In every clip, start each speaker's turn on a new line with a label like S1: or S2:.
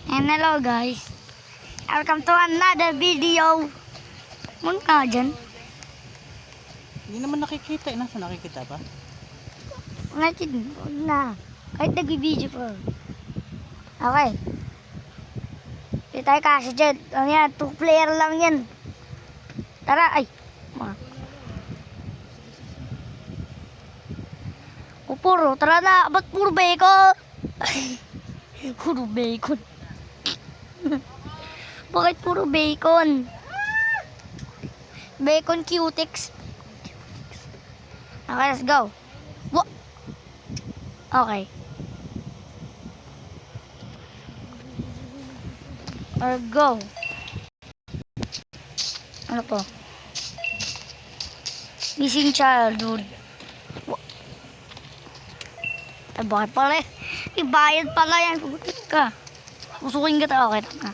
S1: And hello guys, welcome to another video. Mun ka dyan?
S2: Hindi naman nakikita. Nasa nakikita pa?
S1: Ngayon na, kahit nag-video pa. Okay. Hindi tayo kasi dyan. Ano yan, 2 player lang yan. Tara, ay. Puro, tara na. Ba't puro bacon? Puro bacon. Bakit puro bacon? Bacon cutics. Okay, let's go. Okay. Go. Ano to? Missing childhood. Ay, bakit pala eh? Ibayad pala yan. Pugutin ka. Usukin kita. Okay, tama.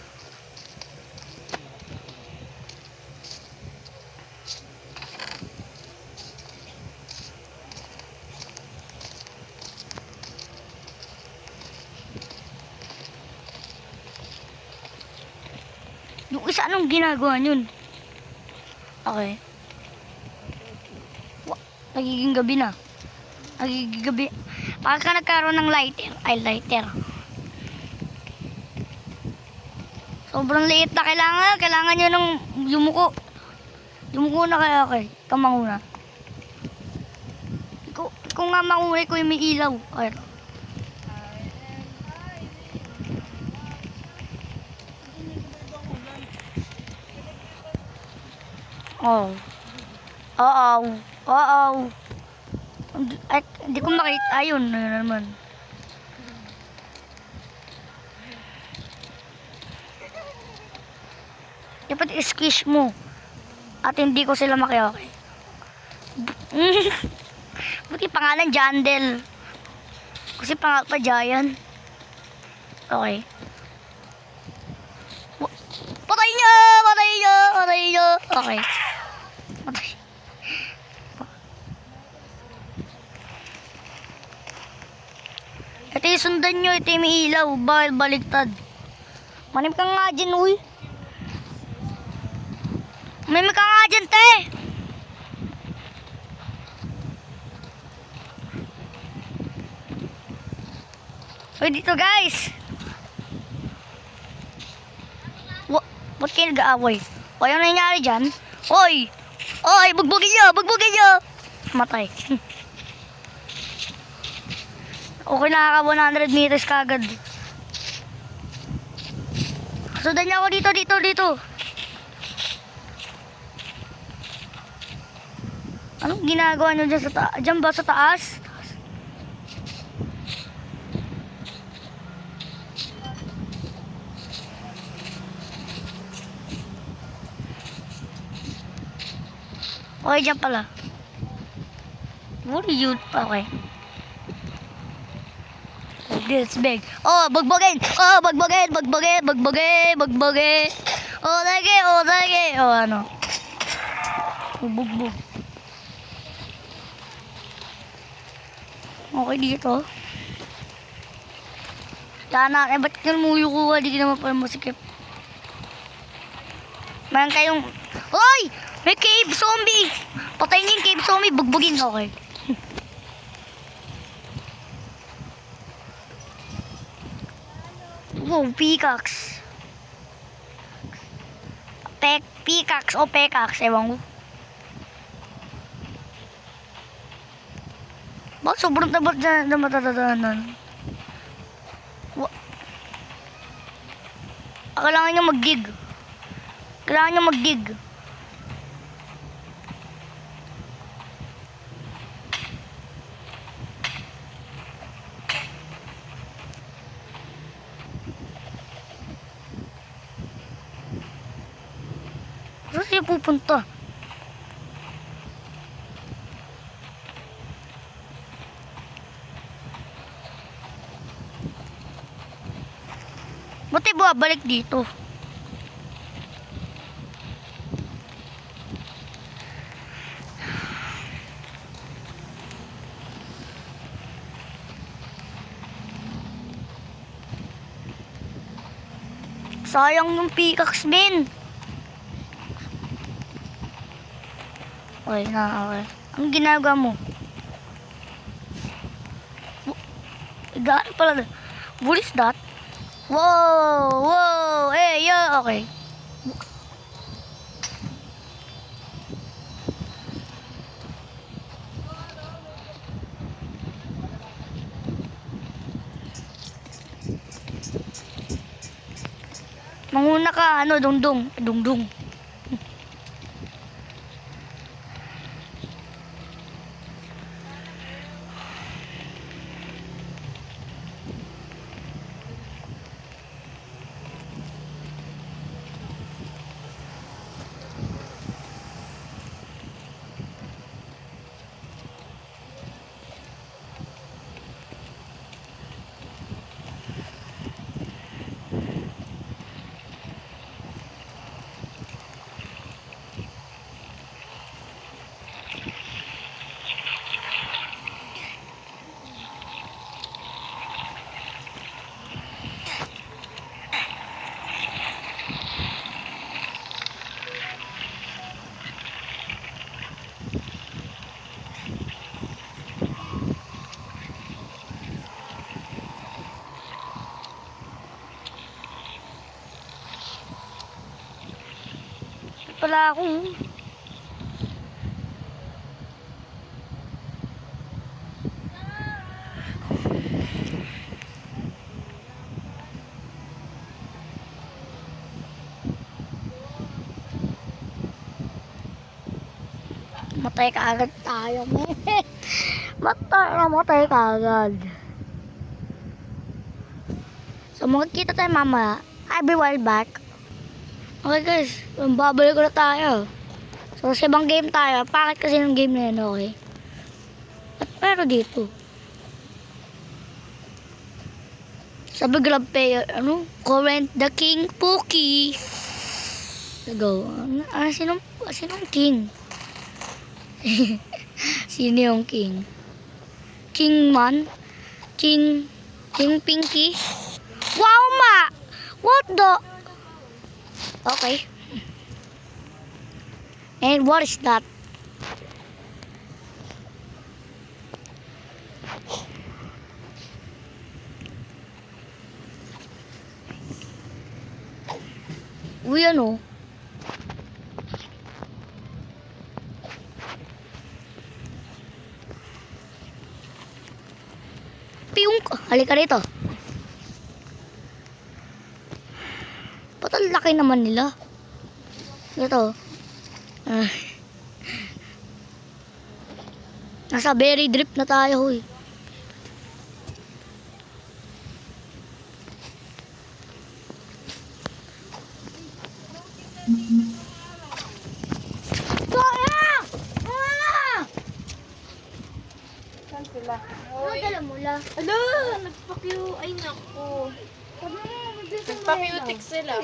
S1: Yung isa, anong ginagawa yun? Okay. Nagiging gabi na. Nagiging gabi. Pagka nagkaroon ng lighter, ay lighter. Sobrang liit na kailangan nyo ng yumuko. Yumuko na kaya okay. Ikaw manguna. Ikaw nga manguna ko yung may ilaw. Okay. Oh. Oo. Ay, hindi ko makita. Ayun, ayun naman. Dapat i-squish mo. At hindi ko sila makiokay. Buti pangalan Jandel. Kasi pangalan pa Giant. Okay. Patay niya! Okay. Patay. Ito yung sundan nyo. Ito yung may ilaw. Bakit baliktad? Manim ka nga dyan, uy. Manim ka nga dyan, te. Uy, dito guys. Ba't kayo nag-aaway? O, yung nangyari dyan? Oy! Bugbugin nyo! Matay. Okay, nakaka 100 meters kagad. Sundan niya ako dito. Anong ginagawa niyo dyan sa taas? Dyan ba sa taas? Okay, dyan pala. What are you? Okay. This big. Bagbagin. Lagi. Ano? Bugbog. Okay, dito. Tanan, ba't ka muyo ko? Di ka naman pala masikip. Mayroon kayong... Hoy! May cave zombie! Patayin niyo yung cave zombie. Bugbugin. Okay. Wow, peacocks. Peacocks o peacocks, ewan ko. Bakit sobrang tabat na matatatanan? Kailangan nyo mag-dig. Saan siya pupunta? Ba't ay bumabalik dito? Sayang yung pickaxe, Ben. Okay na, okay. Ang ginagawa mo? Gano'n pala. What is that? Whoa! Whoa! Hey, yeah, okay. Manguna ka, ano, dungdung. Dungdung. Pala ako. Matay ka agad tayo, men. Matay ka agad. So, magkita tayo mama. I'll be right back. Okay guys, babalik na tayo. So, sa ibang game tayo. Pakit kasi ng game na yun, okay? At pero dito. Sabi grab player, ano? Current the king, Pookie. Go. Sinong king? Sino yung king? King man? King Pinky? Wow, ma! What the? Okay. And what is that? Uy, ano? Piyong! Halika rito. Ba't ang laki naman nila? Ito. Nasa berry drip na tayo, huy.
S2: Saan sila?
S1: Ano dala mo la?
S2: Ala, nagpakyu. Ay, naku. Nagpakyu-tik sila.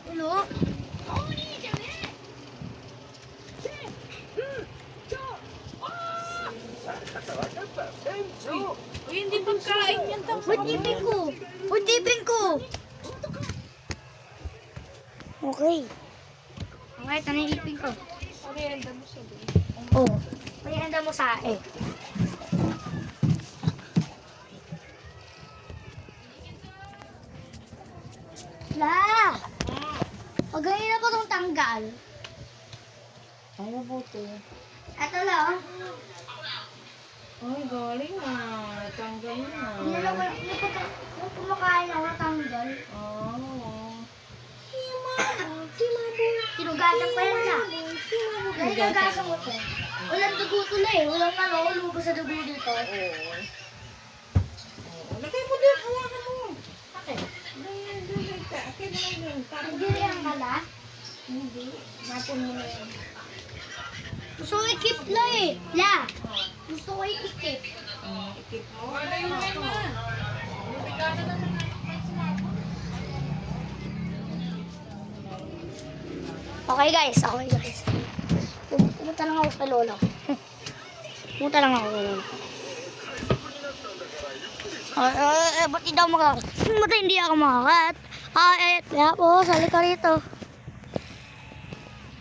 S1: Ano?
S2: Uy, hindi pagkain yan.
S1: Utipin ko! Utipin ko! Okay. Okay, ito na yung ipin ko.
S2: Orienda mo siya din.
S1: Oh. Parianda mo sa eh. La! Pag ganyan na po itong tanggal.
S2: Ay, mabuti.
S1: Ito lang.
S2: Ay, galing na. Tanggal na.
S1: Yung kumakain ako natanggal.
S2: Oh.
S1: Tinugasan pa yan na. Dahil nagasan ko to. Walang dugo tuloy eh. Walang ano, lumabas sa dugo dito.
S2: Oo. Lagay mo din. Hawakan mo.
S1: Bakit?
S2: Akin na lang yun.
S1: Hindi rin ang kala? Hindi. Napon mo na yan. Gusto ko i-keep na eh. La! Gusto ko i-keep.
S2: Ikip mo. Wala yung na.
S1: Okay guys. Pumunta lang ako sa lolo. Pumunta lang ako sa lolo. Ba't hindi ako makakat? Ba't hindi ako makakat? Kaya po, sali ka rito.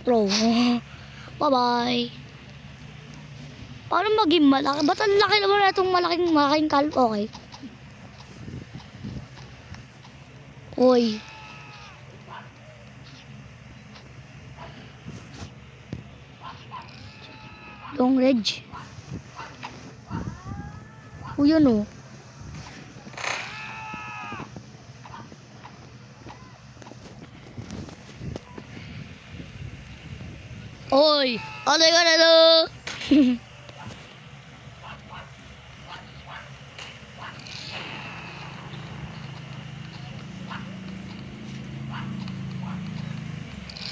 S1: Bro, bye-bye. Paano maging malaki? Ba't ang laki naman na itong malaking kalp? Okay. Uy. Long Ridge. Uy, yun o. Oy, ano ka na to?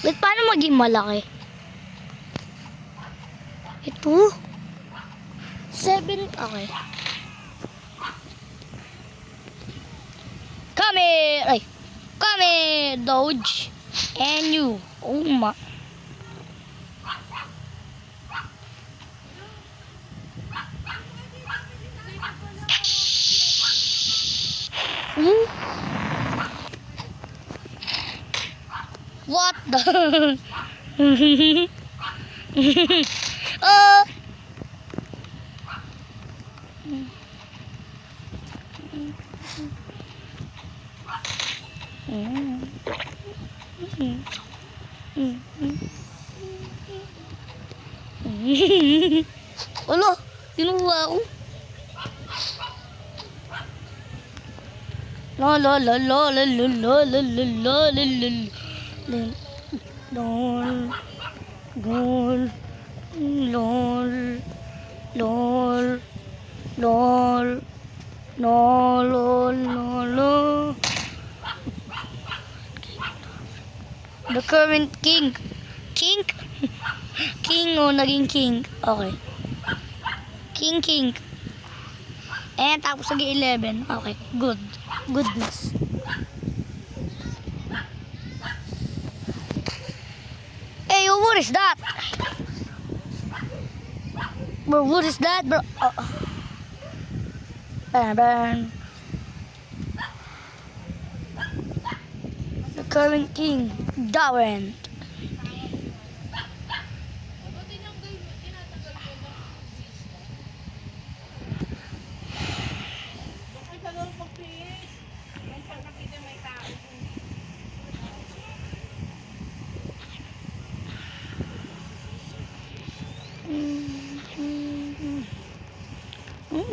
S1: Wait, paano maging malaki? Ito? 7, okay. Come here! Ay! Come here, Doge! And you! Oh my! What the? Wala, kinuha ako. La la la la la la la la la la la la. Lol, lol, lol, lol, lol, lol, lol, lol. The current king. King? King o naging king. Okay. King. And tapos naging 11. Okay, good. Goodness. Hey, what is that? Bro, what is that, bro? Burn. The current king, Darren.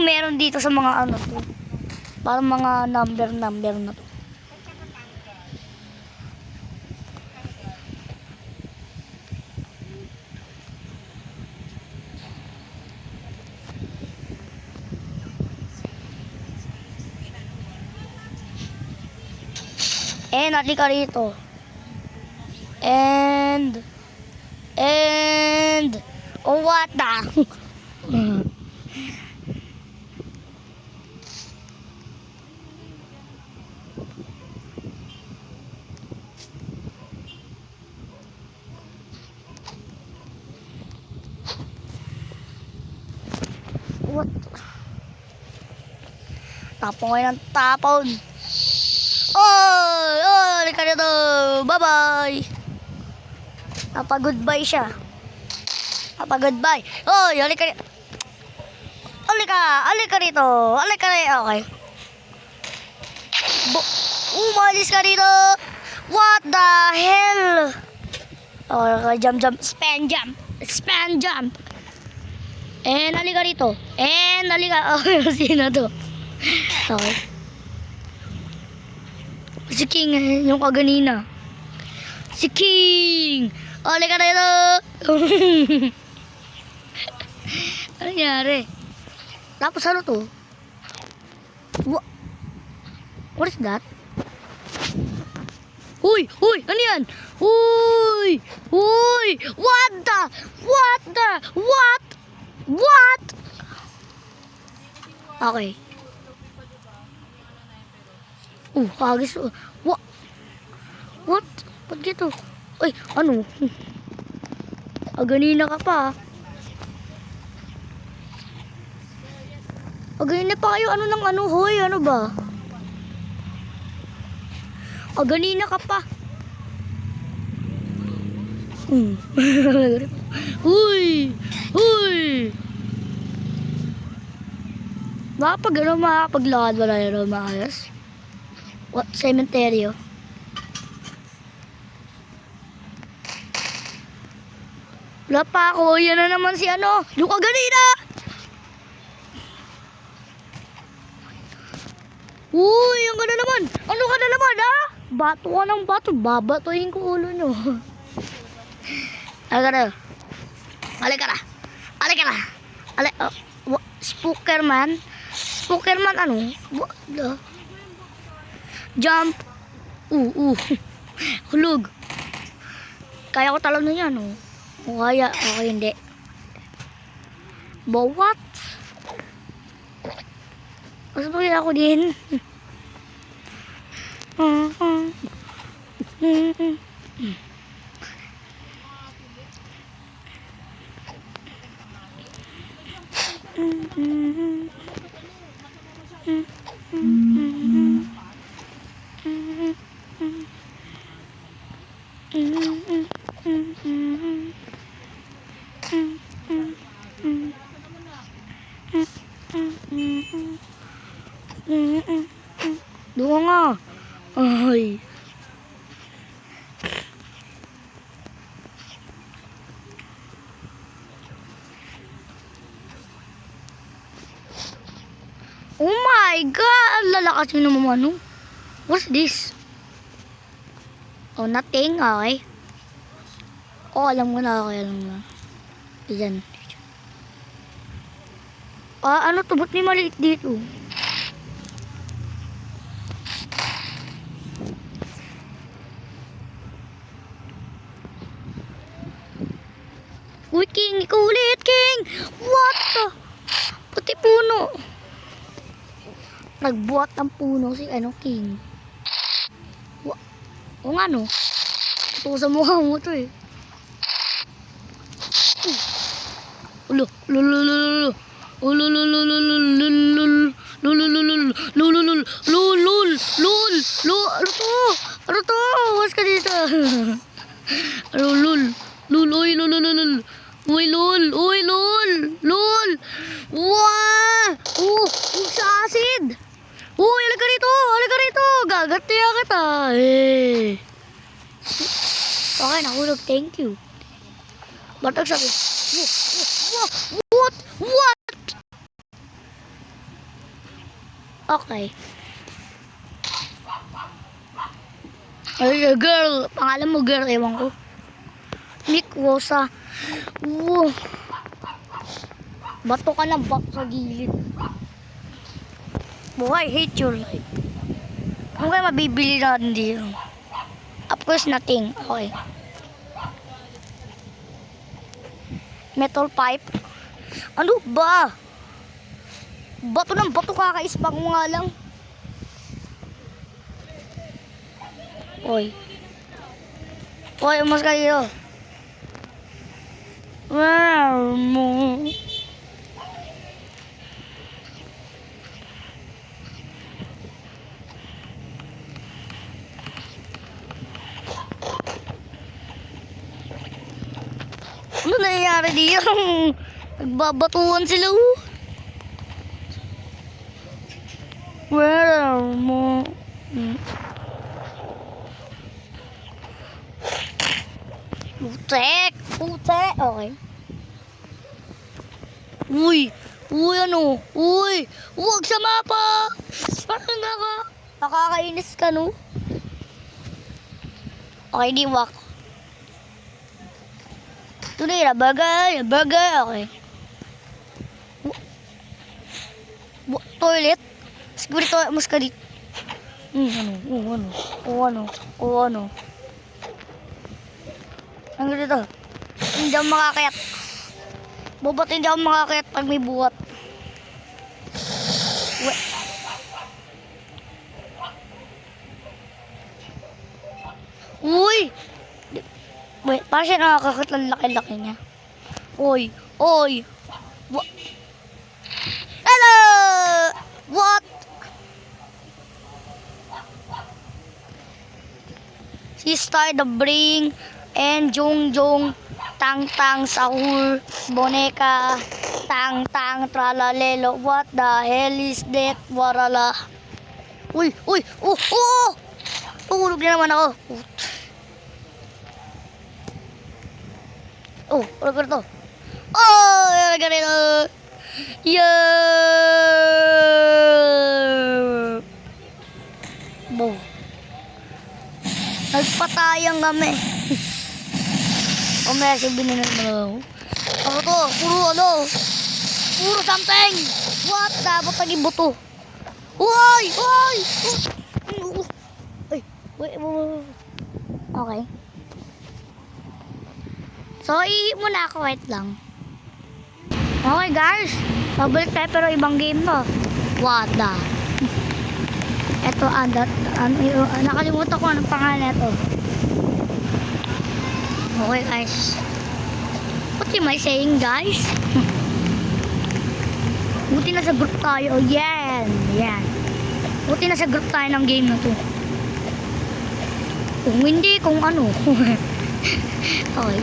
S1: Meron dito sa mga ano to. Parang mga number na to. And halika rito. And oh, what the? What? Tapon ngayon ng tapon. Oy! Halika rito. Bye-bye. Napa-goodbye siya. Napa-goodbye. Oy! Halika rito. Halika rito. Okay. Umalis ka rito. What the hell? Okay, jump. Span jump. And halika rito. Okay, sino to? Okay. Si King, yung kaganina. Si King! Halika rito. Ano nangyari? Tapos ano to? What is that? Uy! Ano yan? Uy! What? Okay. Hagis. What? Ba't gito? Uy, ano? Ganina ka pa. Ganina pa kayo, ano ng ano, hoy, ano ba? Ganina ka pa. Uy! Uy! Makakapaglakad wala na maayos? What? Cementerio? Wala pa ako. Yan na naman si ano. Yung kaganina! Uy! Ang ganda naman! Ano ka na naman, ha? Bato ka ng bato. Babatoyin ko ulo nyo. Halika na. Halika na. Halika na. Spookerman? Spookerman ano? What the? Jump. Hulog. Kaya ko talon na yan, oh. O kaya, okay, hindi. But what? Mas bagay ako din. Doon nga. Ay. Oh my God! Ang lalakas yun naman, ano? What's this? Oh, nothing. Okay. Oh, alam mo na. Okay, alam mo na. Diyan. Ano to? Ba't may maliit dito? Uy, King! Ikaw ulit, King! What the? Pati puno. Nagbuhat ng puno si ano, King. O nga, no? Ito sa mukha mo to, eh. Ulo. Lululululu. Ululululululul. Lulululul. Lululul. Lulul. Lul. Lul. Ano to? Ano to? Mas ka dito. Lulul. Lul. Uy, lulululul. Uy, lul. Uy, lul. Lul. Wah! Sa acid. Uy, halika rito. Halika rito. Gagatiya kita. Eh. Okay, nahulog. Thank you. Ba't nagsabi? What? What? Okay. Ay, girl. Pangalan mo, girl. Ewan ko. Nick Rosa. Wow. Bato ka ng bato sa gilid. Boy, I hate your life. Ano kaya mabibili natin dito? Of course, nothing. Okay. Metal pipe. Ano ba? Bato ng bato, kakaispa ko nga lang. Oy. Oy, umas ka dito. Wow, mo. Ano nangyayari dito? Nagbabatuan sila, oh. Where mo? Putek! Putek! Okay. Uy! Uy, ano? Uy! Huwag sa mapa! Saan na ka? Nakakainis ka, no? Okay, di wak. Tuloy na, bagay, okay. Toilet? Siguro ito, mas ka dito. Ano. Ang dito. Hindi ako makakayat. Ba't hindi ako makakayat pag may buhat? Uy! Wait, parang siya nakakakit lang laki-laki niya. Oy! Hello! Sister, the Bring, and Jong Jong, Tang Tang, Sahur, Boneka, Tang Tang, Tralalelo. What the hell is that? Warala. Uy! Tulog na naman ako. Ano ka to? Ganito. Bo. Nagpatayang kami. May sabihin na naman. Ano to? Puro something. What? Dapat lagi buto. Uy! Wait. Okay. So, ihi muna ako. Wait lang. Okay, guys. Bubble tayo pero ibang game to. What the? Ito, nakalimutan ko anong pangalan ito. Okay, guys. What am I saying, guys? Buti na sa group tayo. Yan. Buti na sa group tayo ng game na to. Kung hindi, kung ano. Okay.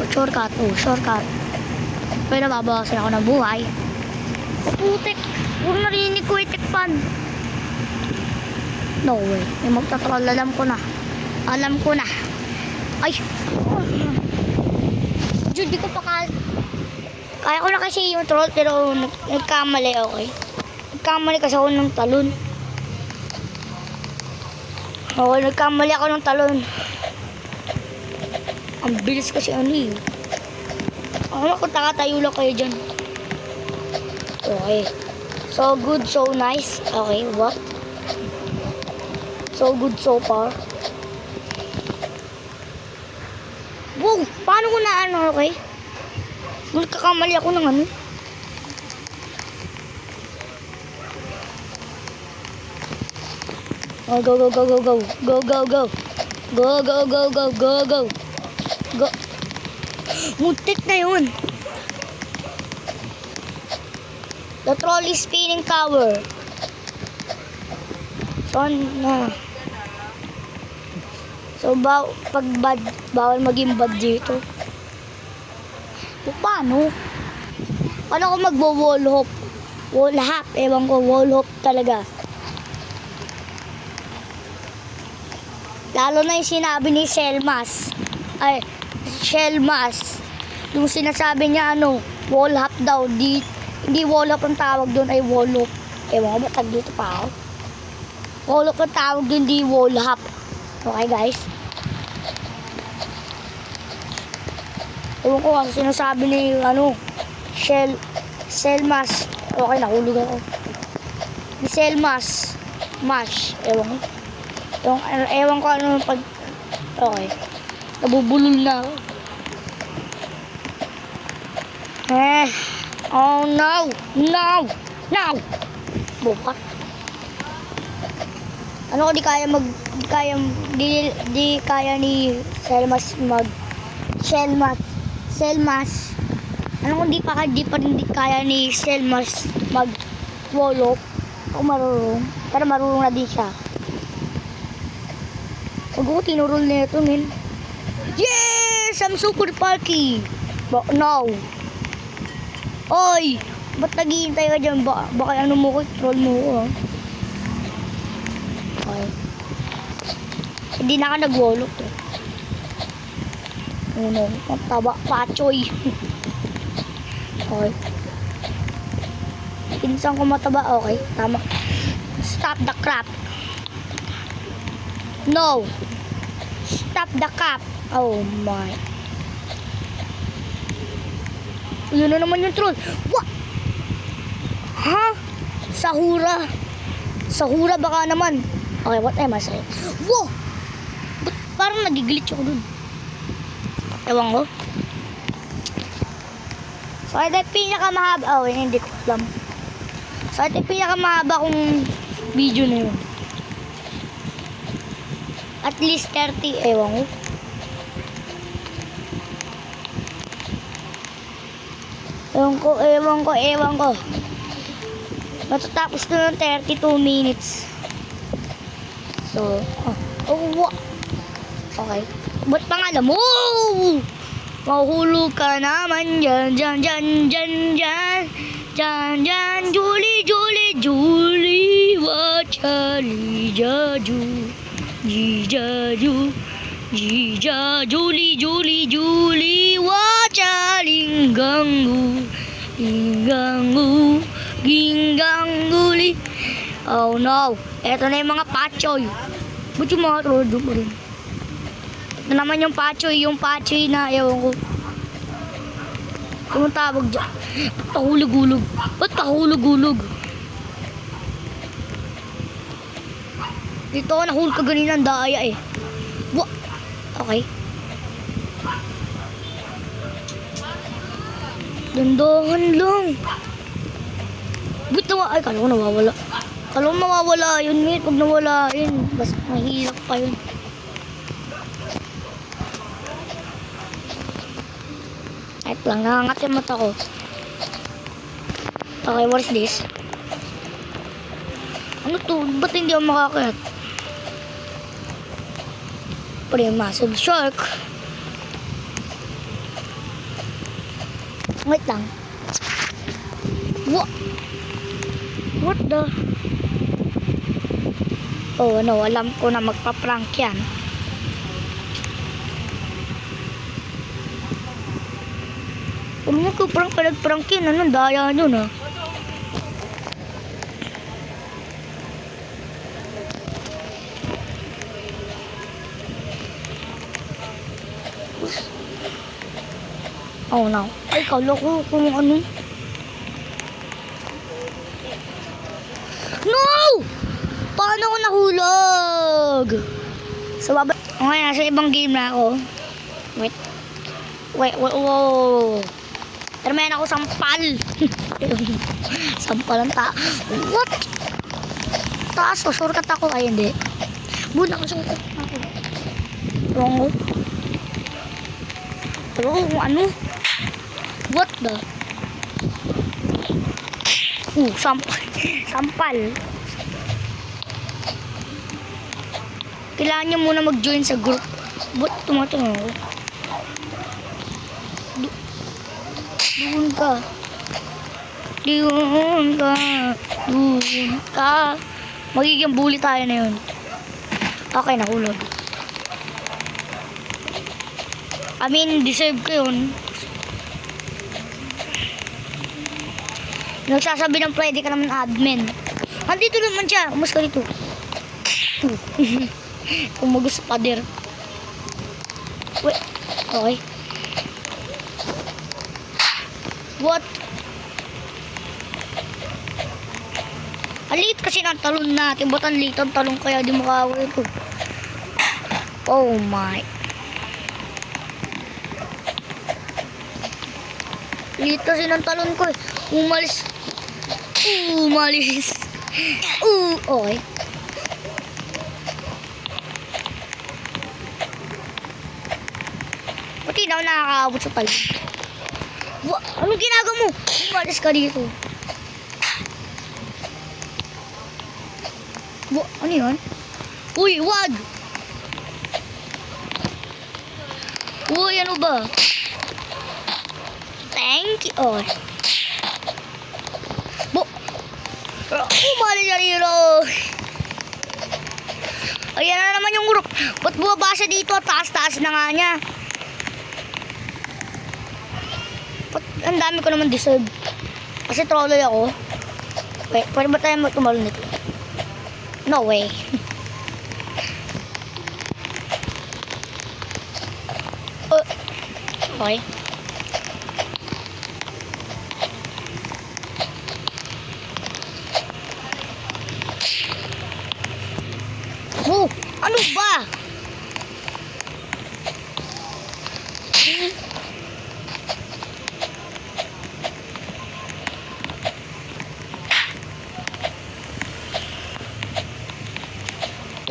S1: Shortcut. Pero babawasan ako ng buhay. Putik. Huwag narinig ko itikpan. No way. May magtatroll. Alam ko na. Ay. Jude, di ko pa kaya ko na kasi yung troll pero nagkamali, okay. Nagkamali kasi ako ng talon. Okay, nagkamali ako ng talon. Ang bilis kasi eh. Ako takatayo lang kayo dyan. Okay. So good, so nice. Okay, what? So good so far. Wow! Paano ko na okay? Nagkakamali ako ng ano. Oh, go. Go. Muntik na yun. The troll is spinning tower. So, pag bad, bawal maging bad dito. Paano? Paano ako magwo-wall hop? Wall hop. Ewan ko, wall hop talaga. Lalo na yung sinabi ni Shelmas. Yung sinasabi niya wall hop daw. Hindi wall hop ang tawag doon, ay wall hop. Ewan ko ba tag dito pa ako? Wall hop ang tawag doon, hindi wall hop. Okay, guys? Ewan ko kasi sinasabi ni Selmas. Okay, nahulog ako. Ni Selmas. Mash. Ewan ko ano pag... Okay. Nabubulol na ako. Oh no! Bukat. Ano ko di kaya ni Selmas Selmas. Ano kung di pa rin kaya ni Selmas mag-wall up. Ako marunong. Pero marunong na din siya. Huwag ko tinurol na ito, men. Yes! I'm super parky. But no. Oy! Ba't naghihintay ka dyan? Baka mo ko, troll mo ko, Okay. Hindi na ka nag-wall up, mataba, pachoy. Okay. Pinsan ko mataba, okay. Tama. Stop the crap. No. Stop the crap. Oh my. Yun na naman yung troll. What? Ha? Sahura baka naman. Okay, what am I saying? Wow! Ba't parang nagiglitch ako dun? Ewan ko. So, ito yung pinakamahaba. Hindi ko alam. So, ito yung pinakamahaba kong video na yun. At least 30. Ewan ko. Ewan ko. Matatapos na ng 32 minutes. So, Oh, okay. Ba't pangalan mo? Mahulog ka naman dyan, dyan, dyan, dyan, dyan. Dyan, dyan, Julie, Julie, Julie. Wachali, jaju. Jijaju. Jija, Julie, Julie, Julie. Wachaling ganggu. Ginggangu. Gingganguli. Oh no. Eto na yung mga pachoy. Ba't yung mga trodo mo rin? Ito naman yung pachoy na ewan ko. Yung tawag dyan. Ba't pahulog-hulog? Ba't pahulog-hulog? Dito ako nahulog ka ganina ang daya eh. Okay. Dandahan lang. Ba't ay, kala ko nawawala. Kala ko mawawala yun, mate. Pag nawala yun, bas mahirap pa yun. Kahit lang, nangangat yung mata ko. Okay, what is this? Ano to? Ba't hindi ako makakayat? Pre-massive shark. Wait lang. What the? Oh, ano, alam ko na magpa-prank yan. Kung magpa-prank ka, nag-prank yan, anong daya nyo na? Oh no. Ay, kala ko kung ano. No! Paano ako nahulog? So, okay, nasa ibang game na ako. Wait. Whoa. Pero meron ako sampal. Sampal ang What? Taas, shortcut ako. Ay, hindi. Bunak ang shortcut ako. Wrong. Pero kung ano? What the? Sampal. Kailangan nyo muna mag-join sa group. Ba't tumatang ako? Doon ka. Magiging bully tayo na yun. Okay, nahulog. I mean, deserve ko yun. Nagsasabi ng pwede ka naman admin. Andito naman siya. Umas ka dito. Umagos sa pader. Wait. Okay. What? Alit kasi ng talon natin. Ba't ang liit ang talon kaya di makawin ito? Oh my. Liit kasi ng talon ko eh. Umalis. Okay. Pati na ako nakakaabot sa talon. Anong ginagawa mo? Umalis ka dito. Ano yun? Uy, wag! Uy, ano ba? Thank you. Oh. Umali siya dito. Ayan na naman yung group. Ba't bumaba siya dito? Taas-taas na nga niya. Ang dami ko naman deserve. Kasi trolley ako. Wait, pwede ba tayo tumalon nito? No way. Okay. Ano ba?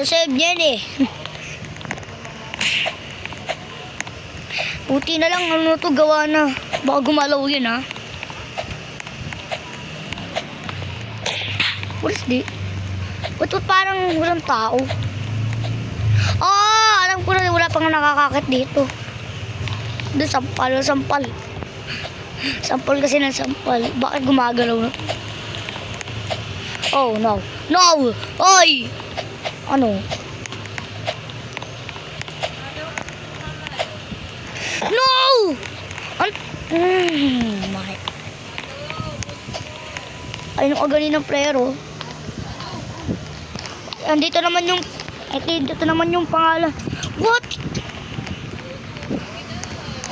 S1: Save niyan eh. Puti na lang ano to gawa na. Baka gumalaw yun ha. What is this? Ba't parang walang tao? ko na wala pang nakakakit dito. Doon, sampal, sampal. Sampal kasi ng sampal. Bakit gumagalaw na? Oh, no. No! Oy! Ano? No! My. Ayun ang aganin ng player, oh. Andito naman yung... Dito naman yung pangalan. What?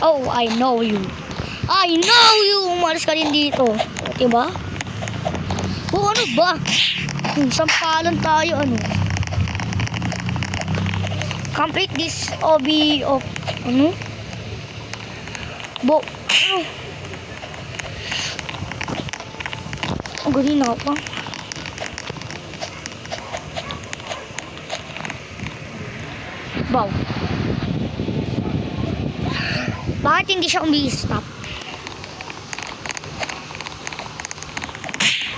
S1: Oh, I know you. I know you! Umalis ka din dito. Diba? Oh, ano ba? Sampalan tayo, ano? Complete this OB of... Ano? Ano? Ang galing na pa. Wow. Bakit hindi siya umi-stop?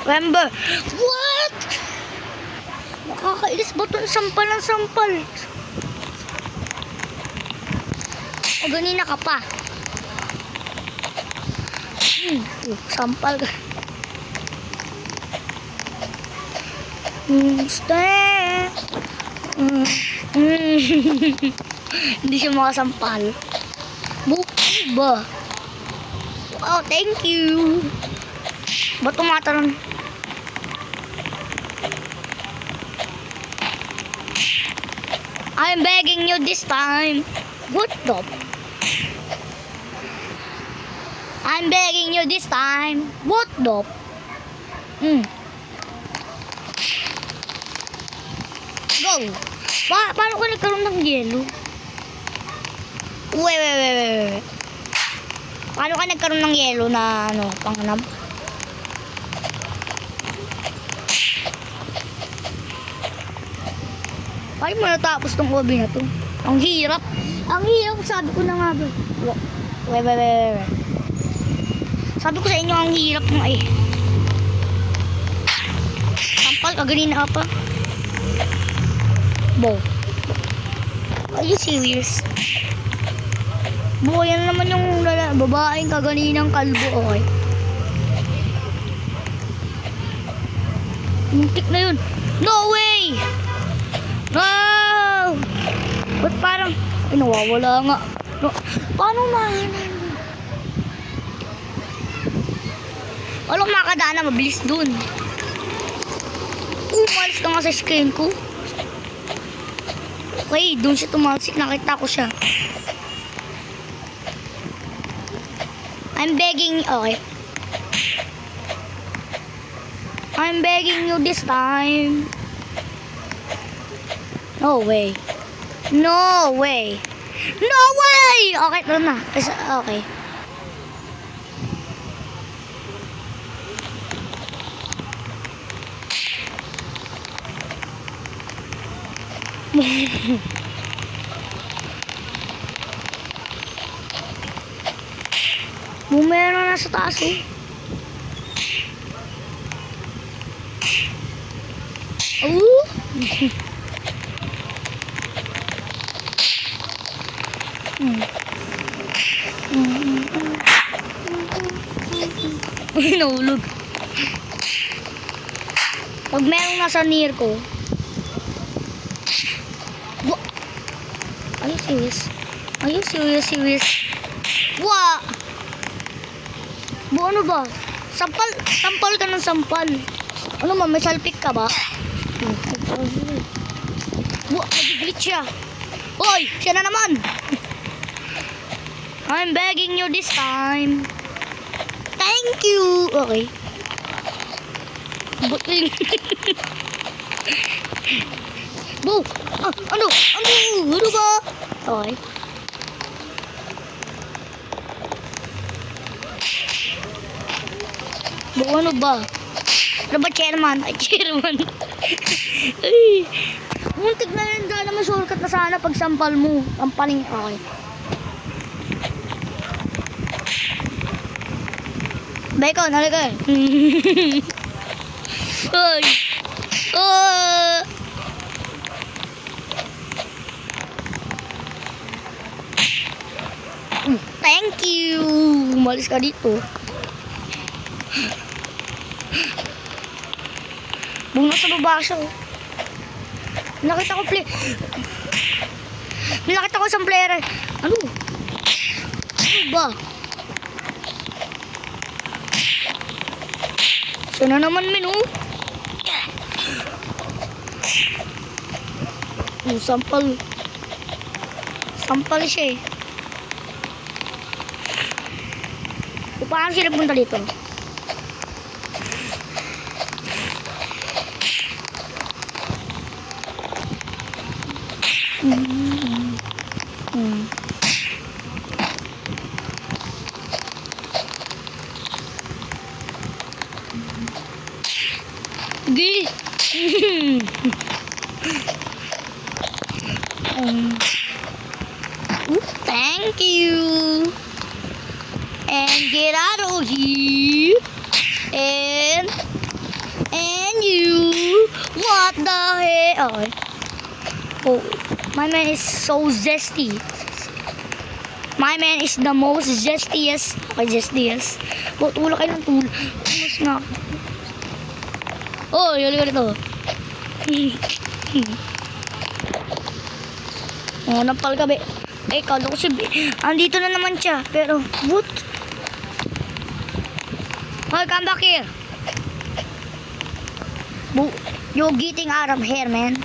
S1: Remember. What? Nakakailis ba ito? Sampal ng sampal. O ganina ka pa. Sampal ka. Stay. Hindi siya makasampal. Buki ba? Oh, thank you. Ba't tumatalon? I'm begging you this time. What the? I'm begging you this time. What the? Go. Paano ka nagkaroon ng yelo? Wait. Paano ka nagkaroon ng yelo na ano, panganam? Paano mo natapos tong hobby na to? Ang hirap. Ang hirap, sabi ko na nga ba. Wait. Sabi ko sa inyo, ang hirap nga eh. Sampal, kaganina ka pa. Bo. Are you serious? Bo, yan naman yung babaeng kaganinang kalbo, okay? Muntik na yun. No way! No! Ba't parang... Ay, nawawala nga. No. Paano na yun? Walang makadaan, mabilis dun. Umalis ka nga sa screen ko. Okay, dun siya tumalsik. Nakita ko siya. I'm begging... Okay. I'm begging you this time. No way. No way. No way! Okay, tara na. Okay. Bumero na sa taas, oh. Nahulog. Pag merong nasa near ko. Are you serious? Are you serious? Wa! Ano ba? Sampal ka ng sampal. Ano ma, may salpik ka ba? Wa, nag-glitch siya. Hoy, siya na naman. I'm begging you this time. Thank you. Okay. Buting. Bo! Ano ba? Okay. Bo, ano ba? Ano ba, chairman? Ay, chairman. Ay. Muntik na yun dyan naman shortcut na sana pag sampal mo. Ang paling, okay. Bacon, halika. Ay. thank you. Umalis ka dito. Buong nasa baba siya. Oh. Nakita ko Nakita ko isang player. Ano? Ano ba? Siya na naman, men, oh. Sampal. Sampal siya, eh. Paano sila punta dito? Gi. Thank you. And get out of here. And you. What the hell? Okay. Oh, my man is so zesty. My man is the most zestiest. Okay, zestiest. Tulog kayo ng tulog. Mas na. Oh, yun ito. Oh, napal ka, be. Eh, kala ko si B. Andito na naman siya. Pero, what? Oh, come back here. You're getting out of here, man.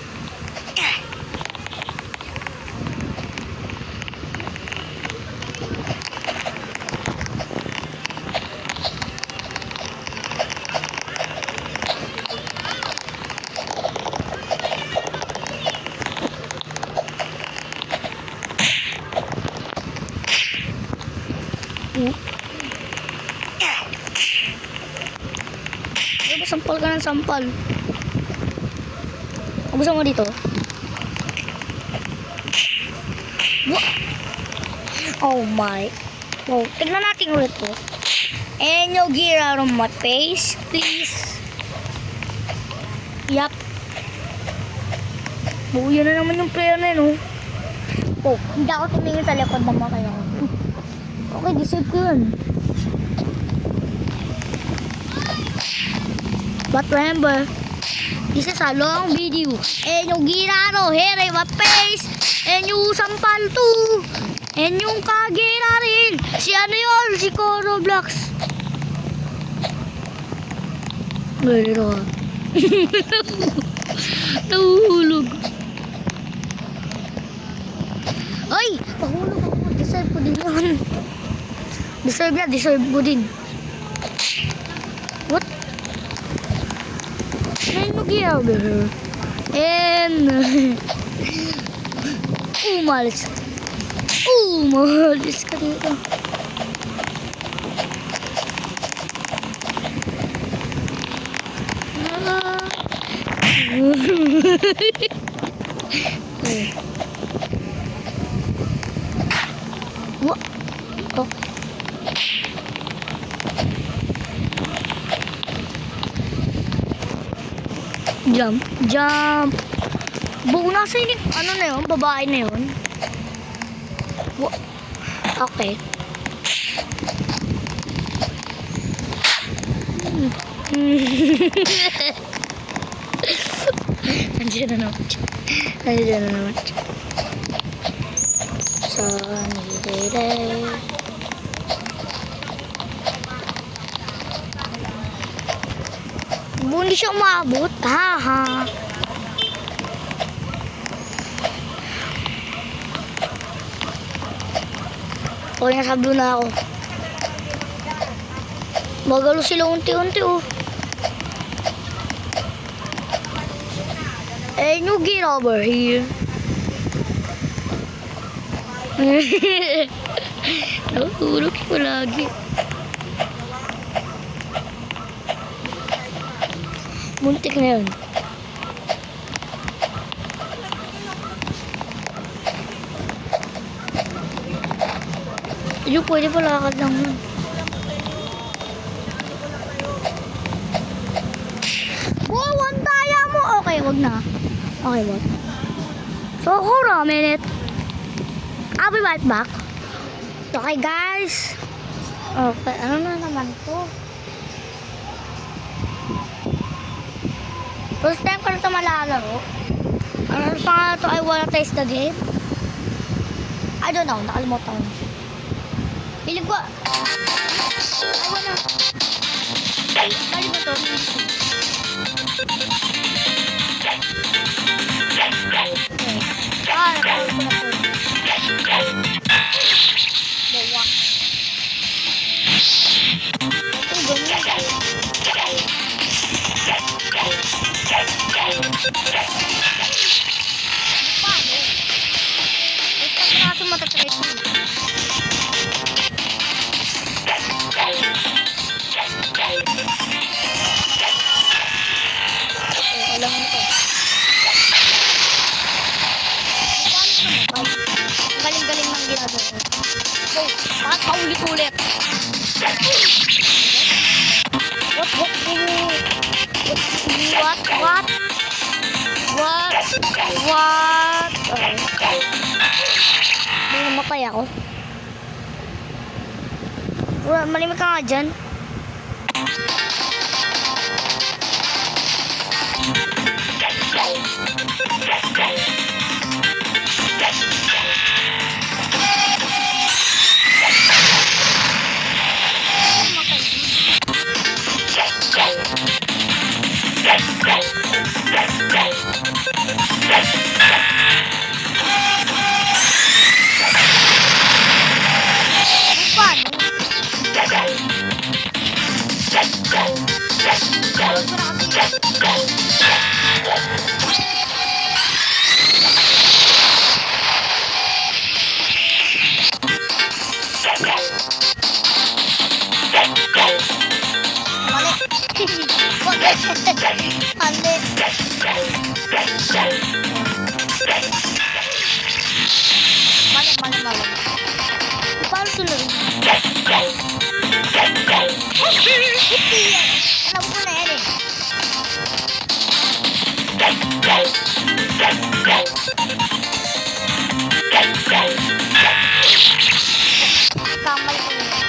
S1: Sampal ka ng sampal. Abusan mo dito. What? Oh my. Oh, tignan natin ulit to. And you get out of my face, please. Yup. Oh, yun na naman yung player na yun, oh. Oh, hindi ako tumingin sa likod naman kayo. Okay, disave ko yun. But remember, this is a long video. And yung ginano, here ay my face. And yung sampal too. And yung kagina rin. Si ano yun? Si Coroblox. Gano'n. Nahulog. Ay! Pahulog ako. Deserve ko din yun. Deserve yan. Deserve ko din. What? Get over here. And umalis ka dito. What? Oh. Jump. Buong nasa yun, ano na yun? Babae na yun. Okay. Nandiyan na naman siya. Sunny day. Hindi siya umabot. Haha. Okay, nasa blue na ako. Magalo sila unti-unti, oh. And you get over here. Nahulog ko lagi. Muntik na yun. Yung pwede palakad lang yun. Wow, ang daya mo! Okay, wag na. Okay, wag. So, hold on a minute. I'll be right back. Okay guys. Okay, ano na naman to? First time ko na ito malalaro. Ano pa nga ito? I wanna taste the game? I don't know, nakalimutan ko. Pilig ko. I wanna. Bali mo to. Nakalimutan ko na po. Bawa. Ito, ganyan. Paano? Ito ang kaso matatry ko. Alam mo ito. Paano naman? Ang galing-galing ng ginagawa ko. So, bakit paulit-ulit? What? May namatay ako. Malimik ka nga dyan. Mali. Paano tuloy? Alam ko na yan eh. Kamay ko na yan.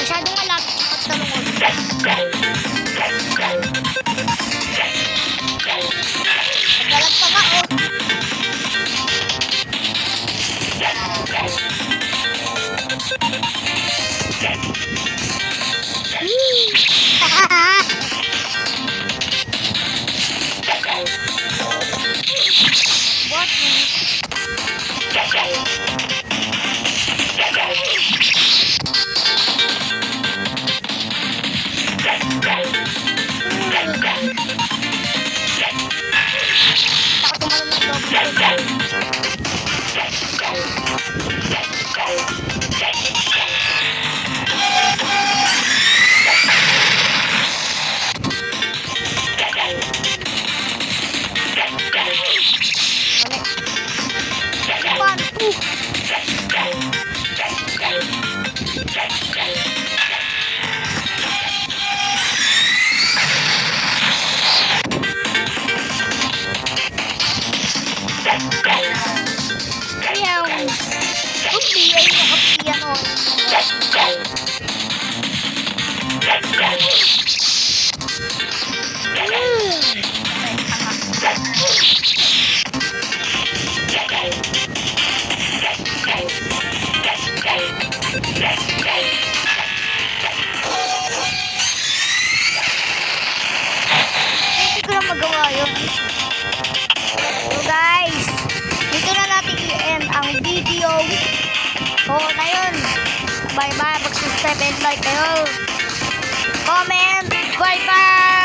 S1: Masyadong malapit at talungon. Naglalag pa nga oh. Oo na yun. Bye-bye. Mag-subscribe and like kayo. Comment. Bye-bye.